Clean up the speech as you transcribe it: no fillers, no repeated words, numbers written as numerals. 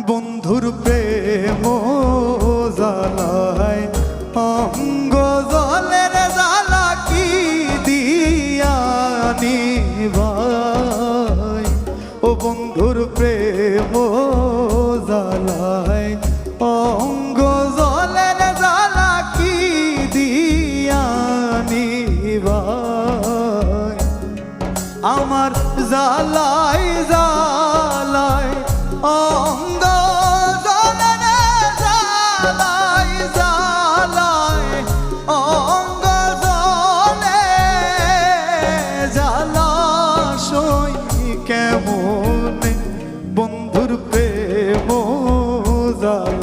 বন্ধুর প্রেম জ্বালায় অঙ্গ জলের জ্বালা কি দিয়া নিভাই। ও বন্ধুর প্রেম জ্বালায় অঙ্গ জলের জ্বালা কি দিয়া নিভাই। আমার জ্বালায় জ্বালায় অঙ্গ জলের জ্বালায় জ্বালায় অঙ্গ জলে জ্বালাশয় কেমন বন্ধুর প্রেম জ্বালা।